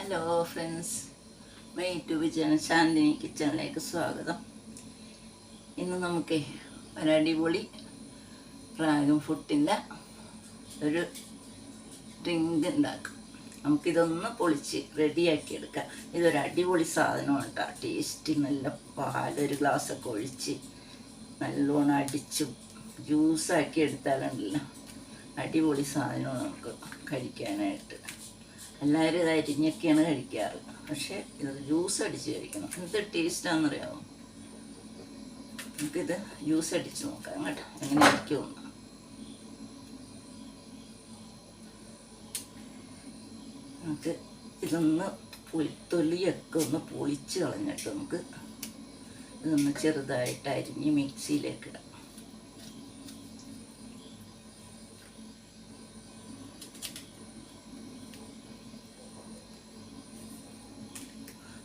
Hello friends, my YouTube channel Shanthini കിച്ചണിലേക്ക് സ്വാഗതം. ഇന്ന് നമുക്ക് ഒരടിപൊളി ഡ്രാഗൺ ഫ്രൂട്ടിൻ്റെ ഒരു ഡ്രിങ്ക് ഉണ്ടാക്കാം. നമുക്കിതൊന്ന് പൊളിച്ച് റെഡിയാക്കി എടുക്കാം. ഇതൊരു അടിപൊളി സാധനമാണ് കേട്ടോ. ടേസ്റ്റ് നല്ല പാലൊരു ഗ്ലാസ്സൊക്കെ ഒഴിച്ച് നല്ലോണം അടിച്ച് ജ്യൂസാക്കി എടുത്താലുണ്ടല്ലോ അടിപൊളി സാധനമാണ് നമുക്ക് കഴിക്കാനായിട്ട്. എല്ലാവരും ഇത് അരിഞ്ഞൊക്കെയാണ് കഴിക്കാറ്, പക്ഷേ ഇത് ജ്യൂസ് അടിച്ച് കഴിക്കണം. എന്ത് ടേസ്റ്റാണെന്നറിയാമോ? നമുക്കിത് ജ്യൂസ് അടിച്ച് നോക്കാം കേട്ടോ, എങ്ങനെ ഇരിക്കുമെന്ന്. നമുക്ക് ഇതൊന്ന് തൊലിയൊക്കെ ഒന്ന് പൊളിച്ച് കളഞ്ഞിട്ട് നമുക്ക് ഇതൊന്ന് ചെറുതായിട്ട് അരിഞ്ഞ് മിക്സിയിലേക്ക് ഇടാം.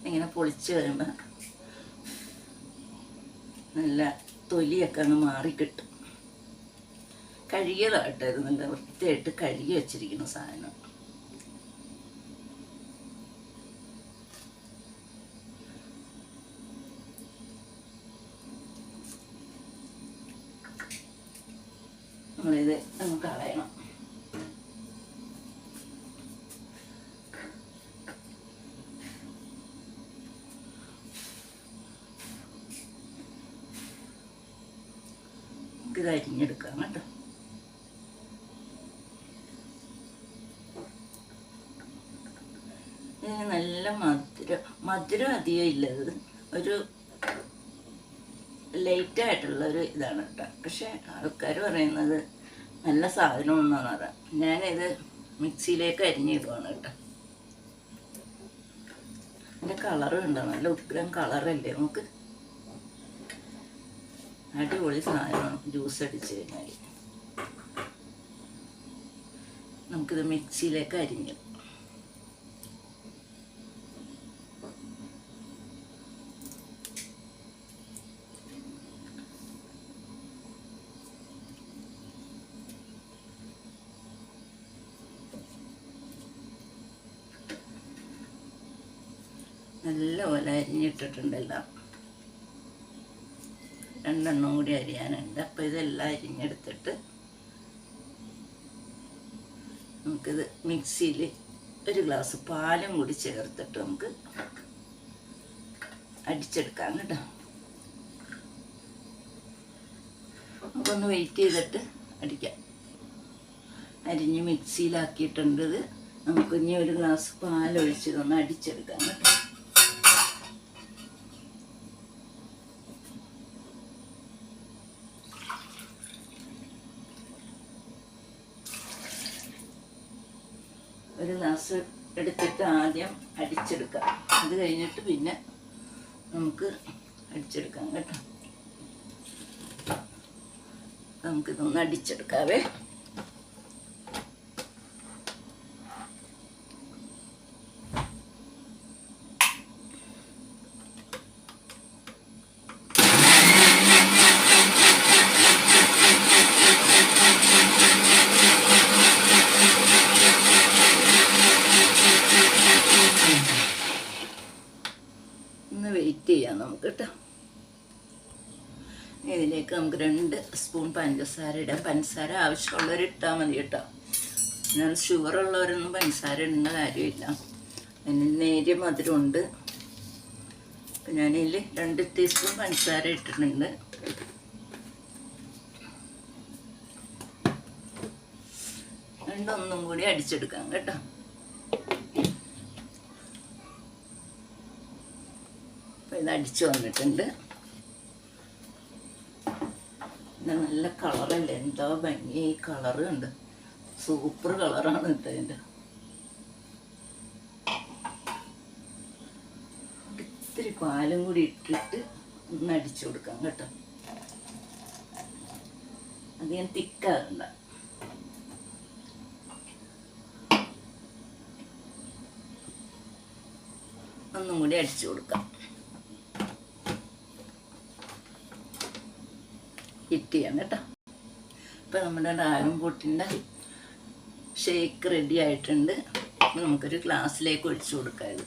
ഇങ്ങനെ പൊളിച്ച് വരുമ്പോൾ നല്ല തൊലിയൊക്കെ അങ്ങ് മാറിക്കിട്ടും. കഴുകിയതായിട്ട് ഇത് നല്ല വൃത്തിയായിട്ട് കഴുകി വെച്ചിരിക്കുന്ന സാധനം. നമ്മളിത് അങ്ങ് കളയണം. ഇത് അരിഞ്ഞെടുക്കാം കേട്ടോ. ഇതിന് നല്ല മധുരം അധികം ഇല്ലത്, ഒരു ലൈറ്റായിട്ടുള്ളൊരു ഇതാണ് കേട്ടോ. പക്ഷെ ആൾക്കാർ പറയുന്നത് നല്ല സാധനമൊന്നാന്ന് പറയാം. ഞാനിത് മിക്സിയിലേക്ക് അരിഞ്ഞിടുവാണ് കേട്ടോ. അതിൻ്റെ കളറും ഉണ്ടോ, നല്ല ഉഗ്രം കളറല്ലേ. നമുക്ക് അടിപൊളി സാധനമാണ് ജ്യൂസ് അടിച്ച് കഴിഞ്ഞാൽ. നമുക്കിത് മിക്സിയിലേക്ക് അരിഞ്ഞു നല്ല പോലെ അരിഞ്ഞിട്ടിട്ടുണ്ടല്ലോ. രണ്ടെണ്ണം കൂടി അരിയാനുണ്ട്. അപ്പോൾ ഇതെല്ലാം അരിഞ്ഞെടുത്തിട്ട് നമുക്കിത് മിക്സിയിൽ ഒരു ഗ്ലാസ് പാലും കൂടി ചേർത്തിട്ട് നമുക്ക് അടിച്ചെടുക്കാം കേട്ടോ. നമുക്കൊന്ന് വെയിറ്റ് ചെയ്തിട്ട് അടിക്കാം. അരിഞ്ഞ് മിക്സിയിലാക്കിയിട്ടുണ്ട്. ഇത് നമുക്ക് ഇനി ഒരു ഗ്ലാസ് പാലൊഴിച്ചിതൊന്ന് അടിച്ചെടുക്കാം കേട്ടോ. ഒരു ഗ്ലാസ് എടുത്തിട്ട് ആദ്യം അടിച്ചെടുക്കാം. അത് കഴിഞ്ഞിട്ട് പിന്നെ നമുക്ക് അടിച്ചെടുക്കാം കേട്ടോ. നമുക്കിതൊന്ന് അടിച്ചെടുക്കാവേ. വെയിറ്റ് ചെയ്യാം നമുക്ക് കേട്ടോ. ഇതിലേക്ക് നമുക്ക് 2 സ്പൂൺ പഞ്ചസാര ഇടാം. പഞ്ചസാര ആവശ്യമുള്ളവർ ഇട്ടാൽ മതി കേട്ടോ. എന്നാൽ ഷുഗറുള്ളവരൊന്നും പഞ്ചസാര ഇടുന്ന കാര്യമില്ല. അതിന് നേരിയ മധുരമുണ്ട്. അപ്പം ഞാനിതിൽ 2 ടീസ്പൂൺ പഞ്ചസാര ഇട്ടിട്ടുണ്ട്. ഒന്നും കൂടി അടിച്ചെടുക്കാം കേട്ടോ. ഇത് അടിച്ചു വന്നിട്ടുണ്ട്. നല്ല കളറല്ലേ, എന്താ ഭംഗി. ഈ കളറ് ഉണ്ട്, സൂപ്പർ കളറാണ് കേട്ടോ. ഇതിൻ്റെ ഇത്തിരി പാലും കൂടി ഇട്ടിട്ട് ഒന്ന് അടിച്ചു കൊടുക്കാം കേട്ടോ. അധികം തിക്കാകണ്ട. ഒന്നും കൂടി അടിച്ചു കൊടുക്കാം. ഹിറ്റ് ചെയ്യാം കേട്ടോ. ഇപ്പം നമ്മുടെ ഡ്രാഗൺ ഫ്രൂട്ടിൻ്റെ ഷേക്ക് റെഡി ആയിട്ടുണ്ട്. നമുക്കൊരു ഗ്ലാസ്സിലേക്ക് ഒഴിച്ചു കൊടുക്കാം ഇത്.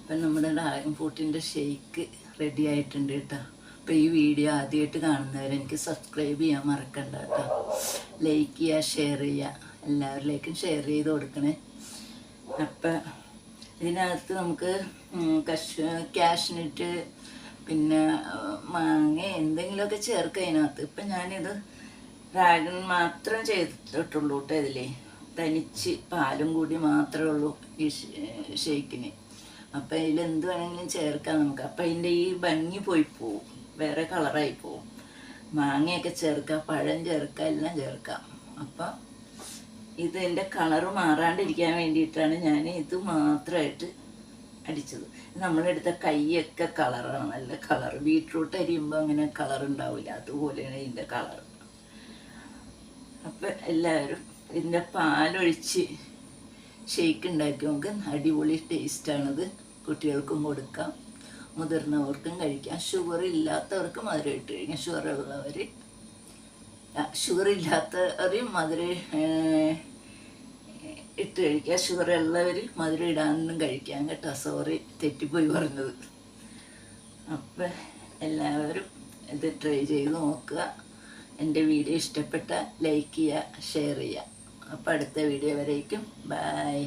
അപ്പം നമ്മുടെ ഡ്രാഗൺ ഫ്രൂട്ടിൻ്റെ ഷേക്ക് റെഡി ആയിട്ടുണ്ട് കേട്ടോ. അപ്പോൾ ഈ വീഡിയോ ആദ്യമായിട്ട് കാണുന്നവരെനിക്ക് സബ്സ്ക്രൈബ് ചെയ്യാൻ മറക്കണ്ട കേട്ടോ. ലൈക്ക് ചെയ്യുക, ഷെയർ ചെയ്യുക, എല്ലാവരിലേക്കും ഷെയർ ചെയ്ത് കൊടുക്കണേ. അപ്പം ഇതിനകത്ത് നമുക്ക് കാഷ്നട്ട് പിന്നെ മാങ്ങ എന്തെങ്കിലുമൊക്കെ ചേർക്കാം ഇതിനകത്ത്. ഇപ്പം ഞാനിത് ഡ്രാഗൺ മാത്രം ചെയ്തിട്ടുള്ളൂ കേട്ടോ. ഇതിലേ തനിച്ച് പാലും കൂടി മാത്രമേ ഉള്ളൂ ഈ ഷേക്കിന്. അപ്പം ഇതിലെന്ത് വേണമെങ്കിലും ചേർക്കാം നമുക്ക്. അപ്പം അതിൻ്റെ ഈ ഭംഗി പോയി പോവും, വേറെ കളറായി പോവും. മാങ്ങയൊക്കെ ചേർക്കാം, പഴം ചേർക്കാം, എല്ലാം ചേർക്കാം. അപ്പം ഇതിൻ്റെ കളറ് മാറാണ്ടിരിക്കാൻ വേണ്ടിയിട്ടാണ് ഞാൻ ഇത് മാത്രമായിട്ട് അടിച്ചത്. നമ്മളെടുത്ത കൈയൊക്കെ കളറാണ്, നല്ല കളർ. ബീട്രൂട്ട് അരിയുമ്പോൾ അങ്ങനെ കളർ ഉണ്ടാവില്ല, അതുപോലെയാണ് ഇതിൻ്റെ കളർ. അപ്പം എല്ലാവരും ഇതിൻ്റെ പാലൊഴിച്ച് ഷേക്ക് ഉണ്ടാക്കി നോക്ക്. അടിപൊളി ടേസ്റ്റാണിത്. കുട്ടികൾക്കും കൊടുക്കാം, മുതിർന്നവർക്കും കഴിക്കാം. ഷുഗർ ഇല്ലാത്തവർക്ക് മധുരം ഇട്ട് കഴിക്കാം. ഷുഗർ ഇല്ലാത്തവരും മധുരം ഇട്ട് കഴിക്കുക. ഷുഗർ ഉള്ളവർ മധുരം ഇടാനും കഴിക്കാം കേട്ടോ. സോറി, തെറ്റിപ്പോയി പറഞ്ഞത്. അപ്പം എല്ലാവരും ഇത് ട്രൈ ചെയ്ത് നോക്കുക. എൻ്റെ വീഡിയോ ഇഷ്ടപ്പെട്ട ലൈക്ക് ചെയ്യുക, ഷെയർ ചെയ്യുക. അപ്പം അടുത്ത വീഡിയോ വരേക്കും ബൈ.